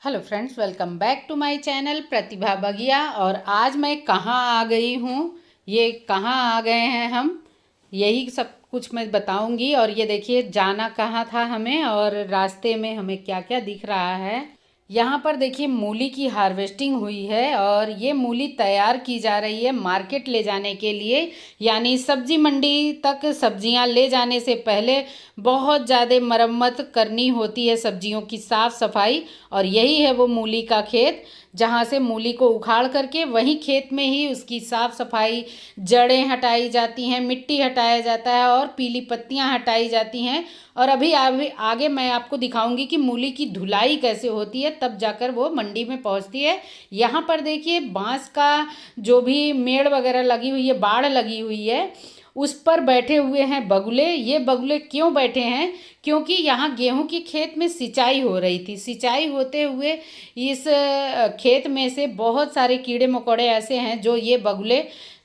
Hello friends, welcome back to my channel Pratibha Bagiya. और आज मैं कहाँ आ गई हूँ, ये कहाँ आ गए हैं हम, यही सब कुछ मैं बताऊंगी। और ये देखिए जाना कहाँ था हमें और रास्ते में हमें क्या क्या दिख रहा है। यहाँ पर देखिए मूली की हार्वेस्टिंग हुई है और ये मूली तैयार की जा रही है मार्केट ले जाने के लिए। यानी सब्जी मंडी तक सब्जियाँ ले जाने से पहले बहुत ज़्यादा मरम्मत करनी होती है, सब्जियों की साफ़ सफाई। और यही है वो मूली का खेत, जहाँ से मूली को उखाड़ करके वहीं खेत में ही उसकी साफ़ सफाई, जड़ें हटाई जाती हैं, मिट्टी हटाया जाता है और पीली पत्तियाँ हटाई जाती हैं। और अभी आगे मैं आपको दिखाऊंगी कि मूली की धुलाई कैसे होती है, तब जाकर वो मंडी में पहुंचती है। यहाँ पर देखिए बांस का जो भी मेड़ वगैरह लगी हुई है, बाड़ लगी हुई है, उस पर बैठे हुए हैं बगुले। ये बगुले क्यों बैठे हैं? क्योंकि यहाँ गेहूं की खेत में सिंचाई हो रही थी। सिंचाई होते हुए इस खेत में से बहुत सारे कीड़े मकोड़े ऐसे हैं जो ये बगुले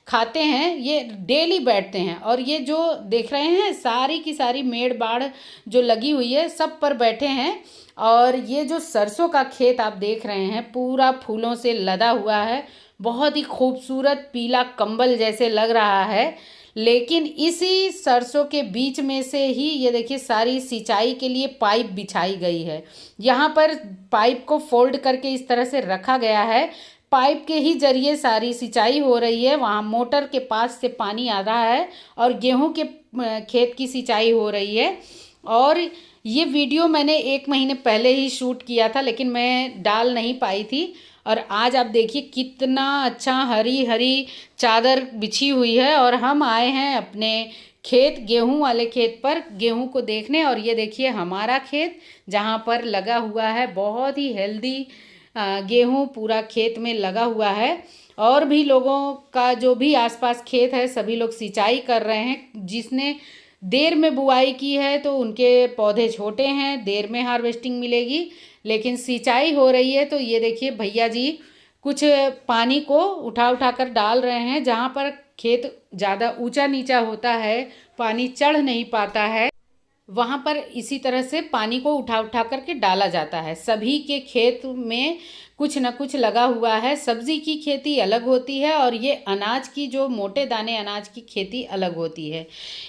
खाते हैं। ये डेली बैठते हैं और ये जो देख रहे हैं सारी की सारी मेड़ बाड़ जो लगी हुई है सब पर बैठे हैं। और ये जो सरसों का खेत आप देख रहे हैं पूरा फूलों से लदा हुआ है, बहुत ही खूबसूरत पीला कंबल जैसे लग रहा है। लेकिन इसी सरसों के बीच में से ही ये देखिए सारी सिंचाई के लिए पाइप बिछाई गई है। यहाँ पर पाइप को फोल्ड करके इस तरह से रखा गया है, पाइप के ही जरिए सारी सिंचाई हो रही है। वहाँ मोटर के पास से पानी आ रहा है और गेहूं के खेत की सिंचाई हो रही है। और ये वीडियो मैंने 1 महीने पहले ही शूट किया था, लेकिन मैं डाल नहीं पाई थी। और आज आप देखिए कितना अच्छा हरी हरी चादर बिछी हुई है और हम आए हैं अपने खेत, गेहूं वाले खेत पर गेहूं को देखने। और ये देखिए हमारा खेत जहाँ पर लगा हुआ है, बहुत ही हेल्दी गेहूं पूरा खेत में लगा हुआ है। और भी लोगों का जो भी आसपास खेत है सभी लोग सिंचाई कर रहे हैं। जिसने देर में बुआई की है तो उनके पौधे छोटे हैं, देर में हार्वेस्टिंग मिलेगी। लेकिन सिंचाई हो रही है तो ये देखिए भैया जी कुछ पानी को उठा उठा कर डाल रहे हैं। जहाँ पर खेत ज़्यादा ऊंचा नीचा होता है, पानी चढ़ नहीं पाता है, वहाँ पर इसी तरह से पानी को उठा उठा करके डाला जाता है। सभी के खेत में कुछ न कुछ लगा हुआ है। सब्जी की खेती अलग होती है और ये अनाज की जो मोटे दाने अनाज की खेती अलग होती है।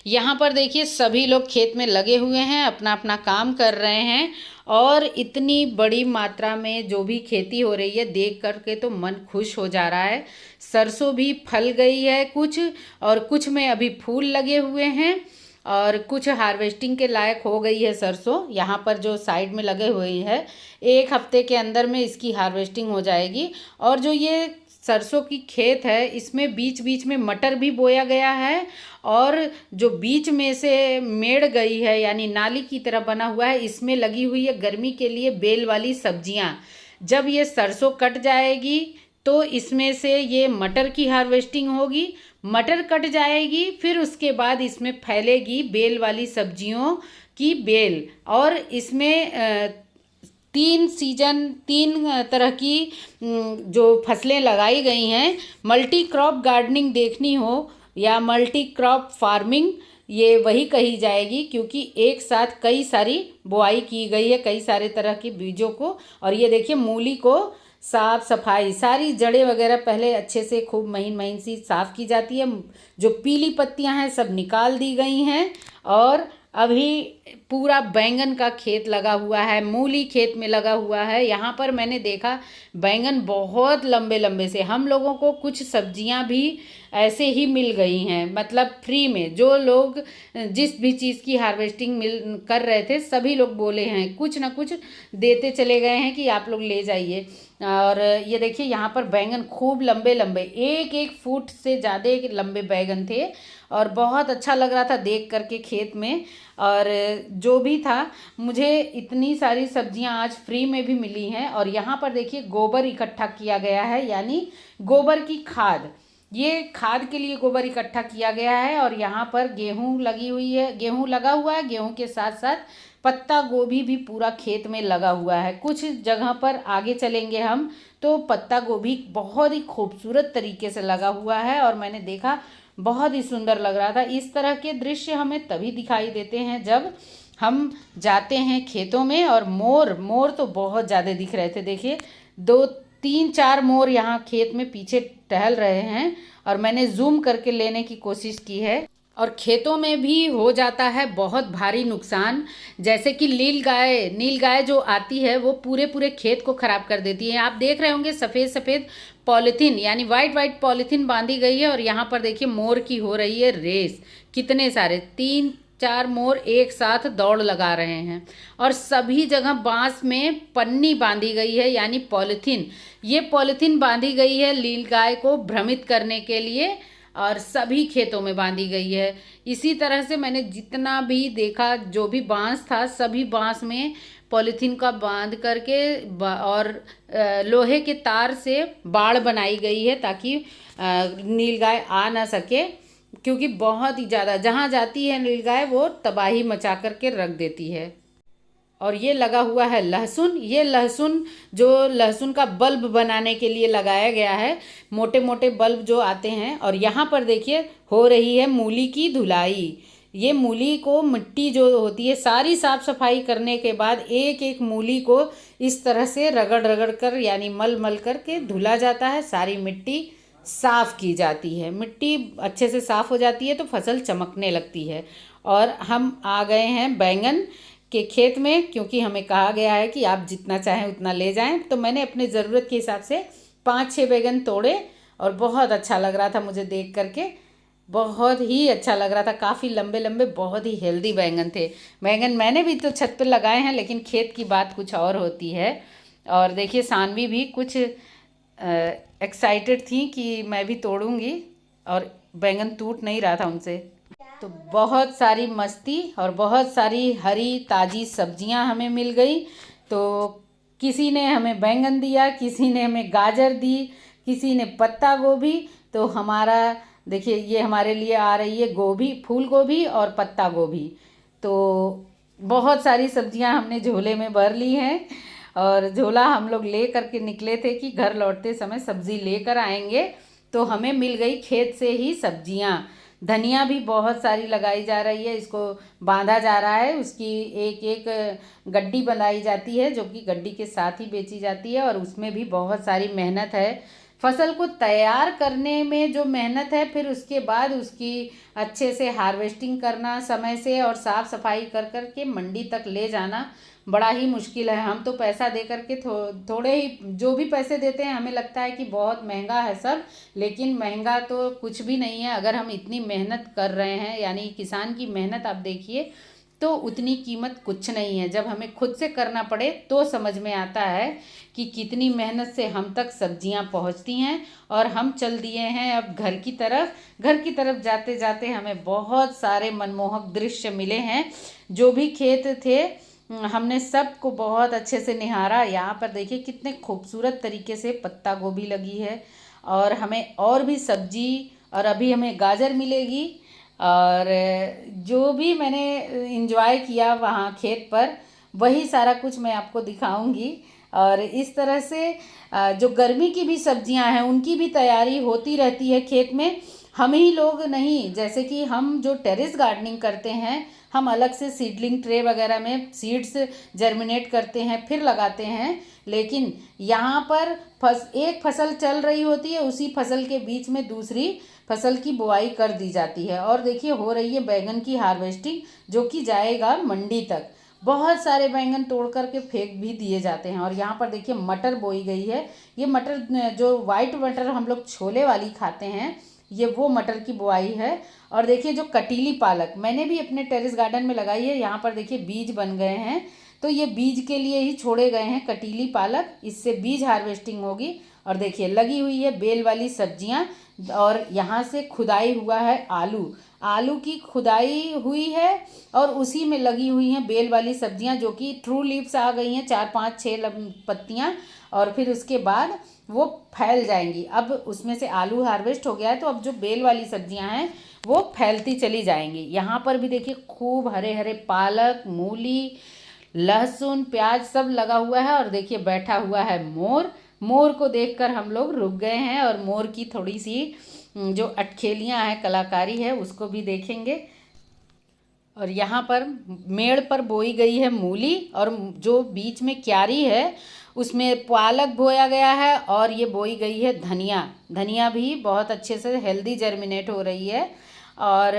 यहाँ पर देखिए सभी लोग खेत में लगे हुए हैं, अपना अपना काम कर रहे हैं। और इतनी बड़ी मात्रा में जो भी खेती हो रही है देख करके तो मन खुश हो जा रहा है। सरसों भी फल गई है कुछ, और कुछ में अभी फूल लगे हुए हैं और कुछ हार्वेस्टिंग के लायक हो गई है सरसों। यहाँ पर जो साइड में लगे हुए है 1 हफ्ते के अंदर में इसकी हार्वेस्टिंग हो जाएगी। और जो ये सरसों की खेत है इसमें बीच बीच में मटर भी बोया गया है। और जो बीच में से मेड़ गई है यानी नाली की तरह बना हुआ है, इसमें लगी हुई है गर्मी के लिए बेल वाली सब्जियां। जब ये सरसों कट जाएगी तो इसमें से ये मटर की हार्वेस्टिंग होगी। मटर कट जाएगी फिर उसके बाद इसमें फैलेगी बेल वाली सब्जियों की बेल। और इसमें 3 तरह की जो फसलें लगाई गई हैं। मल्टी क्रॉप गार्डनिंग देखनी हो या मल्टी क्रॉप फार्मिंग, ये वही कही जाएगी, क्योंकि एक साथ कई सारी बुआई की गई है कई सारे तरह के बीजों को। और ये देखिए मूली को साफ सफाई, सारी जड़ें वगैरह पहले अच्छे से खूब महीन महीन सी साफ़ की जाती है। जो पीली पत्तियां हैं सब निकाल दी गई हैं। और अभी पूरा बैंगन का खेत लगा हुआ है, मूली खेत में लगा हुआ है। यहाँ पर मैंने देखा बैंगन बहुत लंबे लंबे से, हम लोगों को कुछ सब्जियाँ भी ऐसे ही मिल गई हैं, मतलब फ्री में। जो लोग जिस भी चीज़ की हार्वेस्टिंग कर रहे थे सभी लोग बोले हैं कुछ ना कुछ देते चले गए हैं कि आप लोग ले जाइए। और ये देखिए यहाँ पर बैंगन खूब लंबे लंबे 1-1 फुट से ज़्यादा लंबे बैंगन थे और बहुत अच्छा लग रहा था देख करके खेत में। और जो भी था, मुझे इतनी सारी सब्जियां आज फ्री में भी मिली हैं। और यहाँ पर देखिए गोबर इकट्ठा किया गया है, यानी गोबर की खाद, ये खाद के लिए गोबर इकट्ठा किया गया है। और यहाँ पर गेहूं लगी हुई है, गेहूं लगा हुआ है, गेहूं के साथ साथ पत्ता गोभी भी पूरा खेत में लगा हुआ है। कुछ जगह पर आगे चलेंगे हम तो पत्ता गोभी बहुत ही खूबसूरत तरीके से लगा हुआ है और मैंने देखा बहुत ही सुंदर लग रहा था। इस तरह के दृश्य हमें तभी दिखाई देते हैं जब हम जाते हैं खेतों में और मोर मोर तो बहुत ज़्यादा दिख रहे थे। देखिए 2 3 4 मोर यहाँ खेत में पीछे टहल रहे हैं और मैंने जूम करके लेने की कोशिश की है। और खेतों में भी हो जाता है बहुत भारी नुकसान, जैसे कि नील गाय जो आती है वो पूरे पूरे खेत को ख़राब कर देती है। आप देख रहे होंगे सफ़ेद सफ़ेद पॉलीथीन यानी वाइट वाइट पॉलीथीन बांधी गई है और यहाँ पर देखिए मोर की हो रही है रेस। कितने सारे 3 4 मोर एक साथ दौड़ लगा रहे हैं और सभी जगह बांस में पन्नी बांधी गई है यानी पॉलीथीन। ये पॉलीथीन बांधी गई है नील गाय को भ्रमित करने के लिए और सभी खेतों में बांधी गई है। इसी तरह से मैंने जितना भी देखा, जो भी बांस था सभी बांस में पॉलीथीन का बांध करके और लोहे के तार से बाड़ बनाई गई है ताकि नीलगाय आ ना सके, क्योंकि बहुत ही ज़्यादा जहाँ जाती है नीलगाय वो तबाही मचा करके रख देती है। और ये लगा हुआ है लहसुन। ये लहसुन जो लहसुन का बल्ब बनाने के लिए लगाया गया है, मोटे मोटे बल्ब जो आते हैं। और यहाँ पर देखिए हो रही है मूली की धुलाई। ये मूली को मिट्टी जो होती है सारी साफ सफाई करने के बाद एक एक मूली को इस तरह से रगड़ रगड़ कर यानी मल मल कर के धुला जाता है। सारी मिट्टी साफ़ की जाती है, मिट्टी अच्छे से साफ़ हो जाती है तो फसल चमकने लगती है। और हम आ गए हैं बैंगन के खेत में, क्योंकि हमें कहा गया है कि आप जितना चाहें उतना ले जाएं। तो मैंने अपने ज़रूरत के हिसाब से 5 6 बैंगन तोड़े और बहुत अच्छा लग रहा था मुझे देख करके, बहुत ही अच्छा लग रहा था। काफ़ी लंबे लंबे बहुत ही हेल्दी बैंगन थे। बैंगन मैंने भी तो छत पर लगाए हैं, लेकिन खेत की बात कुछ और होती है। और देखिए सानवी भी कुछ एक्साइटेड थी कि मैं भी तोड़ूंगी और बैंगन टूट नहीं रहा था उनसे। तो बहुत सारी मस्ती और बहुत सारी हरी ताज़ी सब्जियां हमें मिल गई। तो किसी ने हमें बैंगन दिया, किसी ने हमें गाजर दी, किसी ने पत्ता गोभी। तो हमारा देखिए ये हमारे लिए आ रही है गोभी, फूल गोभी और पत्ता गोभी। तो बहुत सारी सब्जियां हमने झोले में भर ली हैं और झोला हम लोग ले करके निकले थे कि घर लौटते समय सब्ज़ी लेकर आएंगे। तो हमें मिल गई खेत से ही सब्जियां। धनिया भी बहुत सारी लगाई जा रही है, इसको बांधा जा रहा है, उसकी एक एक गड्डी बनाई जाती है जो कि गड्डी के साथ ही बेची जाती है। और उसमें भी बहुत सारी मेहनत है। फसल को तैयार करने में जो मेहनत है, फिर उसके बाद उसकी अच्छे से हार्वेस्टिंग करना समय से और साफ़ सफाई कर कर के मंडी तक ले जाना बड़ा ही मुश्किल है। हम तो पैसा दे करके थोड़े ही जो भी पैसे देते हैं हमें लगता है कि बहुत महंगा है सब, लेकिन महंगा तो कुछ भी नहीं है। अगर हम इतनी मेहनत कर रहे हैं यानी किसान की मेहनत आप देखिए तो उतनी कीमत कुछ नहीं है। जब हमें खुद से करना पड़े तो समझ में आता है कि कितनी मेहनत से हम तक सब्जियां पहुंचती हैं। और हम चल दिए हैं अब घर की तरफ। घर की तरफ जाते जाते हमें बहुत सारे मनमोहक दृश्य मिले हैं। जो भी खेत थे हमने सबको बहुत अच्छे से निहारा। यहाँ पर देखिए कितने खूबसूरत तरीके से पत्ता गोभी लगी है और हमें और भी सब्जी, और अभी हमें गाजर मिलेगी। और जो भी मैंने इंजॉय किया वहाँ खेत पर वही सारा कुछ मैं आपको दिखाऊंगी। और इस तरह से जो गर्मी की भी सब्जियां हैं उनकी भी तैयारी होती रहती है खेत में। हम ही लोग नहीं, जैसे कि हम जो टेरेस गार्डनिंग करते हैं हम अलग से सीडलिंग ट्रे वगैरह में सीड्स जर्मिनेट करते हैं फिर लगाते हैं, लेकिन यहाँ पर एक फसल चल रही होती है, उसी फसल के बीच में दूसरी फसल की बुआई कर दी जाती है। और देखिए हो रही है बैंगन की हार्वेस्टिंग जो कि जाएगा मंडी तक। बहुत सारे बैंगन तोड़ करके फेंक भी दिए जाते हैं। और यहाँ पर देखिए मटर बोई गई है। ये मटर जो वाइट मटर हम लोग छोले वाली खाते हैं, ये वो मटर की बुआई है। और देखिए जो कटीली पालक मैंने भी अपने टेरेस गार्डन में लगाई है, यहाँ पर देखिए बीज बन गए हैं। तो ये बीज के लिए ही छोड़े गए हैं कटीली पालक, इससे बीज हार्वेस्टिंग होगी। और देखिए लगी हुई है बेल वाली सब्जियां। और यहाँ से खुदाई हुआ है आलू की खुदाई हुई है और उसी में लगी हुई हैं बेल वाली सब्जियां जो कि ट्रू लीव्स आ गई हैं, 4 5 6 पत्तियां। और फिर उसके बाद वो फैल जाएंगी। अब उसमें से आलू हार्वेस्ट हो गया है तो अब जो बेल वाली सब्जियां हैं वो फैलती चली जाएंगी। यहाँ पर भी देखिए खूब हरे हरे पालक, मूली, लहसुन, प्याज सब लगा हुआ है। और देखिए बैठा हुआ है मोर। मोर को देखकर हम लोग रुक गए हैं और मोर की थोड़ी सी जो अटखेलियाँ हैं, कलाकारी है, उसको भी देखेंगे। और यहाँ पर मेड़ पर बोई गई है मूली, और जो बीच में क्यारी है उसमें पालक बोया गया है, और ये बोई गई है धनिया। धनिया भी बहुत अच्छे से हेल्दी जर्मिनेट हो रही है। और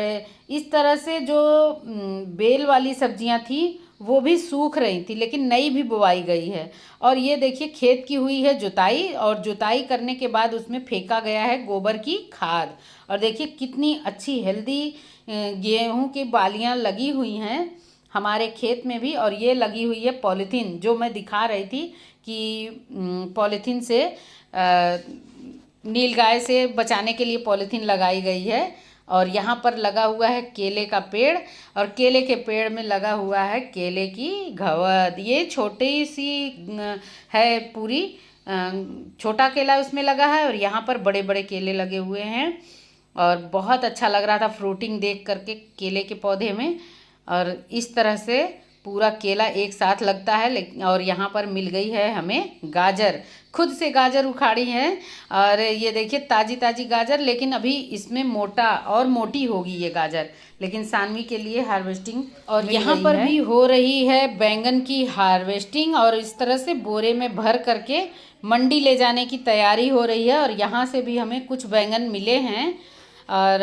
इस तरह से जो बेल वाली सब्जियां थी वो भी सूख रही थी, लेकिन नई भी बोई गई है। और ये देखिए खेत की हुई है जुताई, और जुताई करने के बाद उसमें फेंका गया है गोबर की खाद। और देखिए कितनी अच्छी हेल्दी गेहूं की बालियां लगी हुई हैं हमारे खेत में भी। और ये लगी हुई है पॉलीथीन, जो मैं दिखा रही थी कि पॉलीथीन से नीलगाय से बचाने के लिए पॉलीथीन लगाई गई है। और यहाँ पर लगा हुआ है केले का पेड़, और केले के पेड़ में लगा हुआ है केले की घवद। ये छोटी सी है पूरी, छोटा केला उसमें लगा है, और यहाँ पर बड़े बड़े केले लगे हुए हैं। और बहुत अच्छा लग रहा था फ्रूटिंग देख करके केले के पौधे में। और इस तरह से पूरा केला एक साथ लगता है। लेकिन और यहाँ पर मिल गई है हमें गाजर, खुद से गाजर उखाड़ी है। और ये देखिए ताज़ी ताज़ी गाजर, लेकिन अभी इसमें मोटा और मोटी होगी ये गाजर, लेकिन सानवी के लिए हार्वेस्टिंग। और यहाँ पर भी हो रही है बैंगन की हार्वेस्टिंग, और इस तरह से बोरे में भर करके मंडी ले जाने की तैयारी हो रही है। और यहाँ से भी हमें कुछ बैंगन मिले हैं, और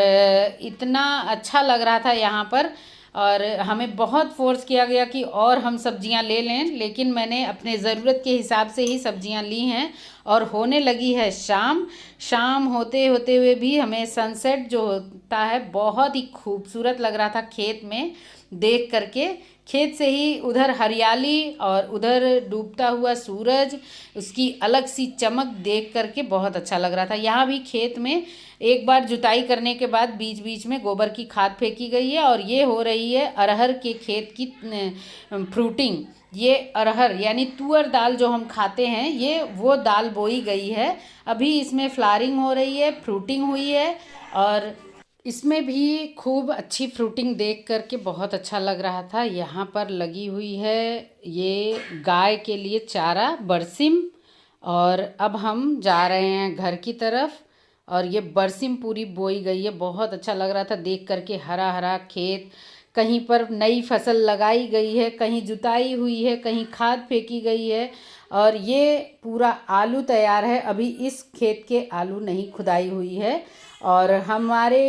इतना अच्छा लग रहा था यहाँ पर। और हमें बहुत फोर्स किया गया कि और हम सब्जियां ले लें, लेकिन मैंने अपने ज़रूरत के हिसाब से ही सब्जियां ली हैं। और होने लगी है शाम। शाम होते होते हुए भी हमें सनसेट जो होता है बहुत ही खूबसूरत लग रहा था खेत में देख करके। खेत से ही उधर हरियाली और उधर डूबता हुआ सूरज, उसकी अलग सी चमक देख करके बहुत अच्छा लग रहा था। यहाँ भी खेत में एक बार जुताई करने के बाद बीच बीच में गोबर की खाद फेंकी गई है। और ये हो रही है अरहर के खेत की फ्रूटिंग। ये अरहर यानी तुअर दाल जो हम खाते हैं, ये वो दाल बोई गई है। अभी इसमें फ्लावरिंग हो रही है, फ्रूटिंग हुई है, और इसमें भी खूब अच्छी फ्रूटिंग देख करके बहुत अच्छा लग रहा था। यहाँ पर लगी हुई है ये गाय के लिए चारा बरसिम। और अब हम जा रहे हैं घर की तरफ। और ये बरसिम पूरी बोई गई है, बहुत अच्छा लग रहा था देख करके। हरा हरा खेत, कहीं पर नई फसल लगाई गई है, कहीं जुताई हुई है, कहीं खाद फेंकी गई है। और ये पूरा आलू तैयार है। अभी इस खेत के आलू नहीं खुदाई हुई है। और हमारे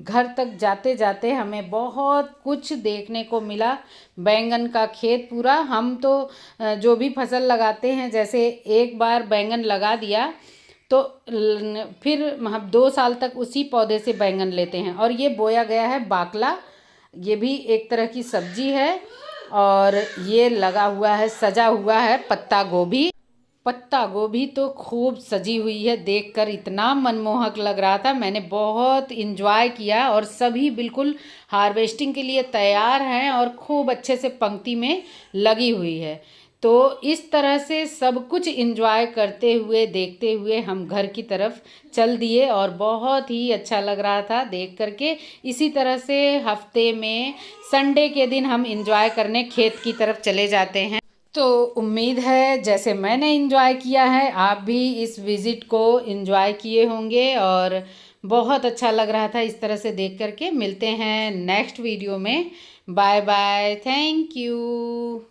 घर तक जाते जाते हमें बहुत कुछ देखने को मिला। बैंगन का खेत पूरा, हम तो जो भी फसल लगाते हैं, जैसे एक बार बैंगन लगा दिया तो फिर हम 2 साल तक उसी पौधे से बैंगन लेते हैं। और ये बोया गया है बाकला, ये भी एक तरह की सब्जी है। और ये लगा हुआ है, सजा हुआ है पत्ता गोभी। पत्ता गोभी तो खूब सजी हुई है, देखकर इतना मनमोहक लग रहा था। मैंने बहुत इंजॉय किया, और सभी बिल्कुल हार्वेस्टिंग के लिए तैयार हैं और खूब अच्छे से पंक्ति में लगी हुई है। तो इस तरह से सब कुछ इंजॉय करते हुए देखते हुए हम घर की तरफ चल दिए, और बहुत ही अच्छा लग रहा था देख करके। इसी तरह से हफ्ते में संडे के दिन हम इंजॉय करने खेत की तरफ चले जाते हैं। तो उम्मीद है जैसे मैंने एंजॉय किया है, आप भी इस विज़िट को एंजॉय किए होंगे। और बहुत अच्छा लग रहा था इस तरह से देख करके। मिलते हैं नेक्स्ट वीडियो में। Bye bye, thank you.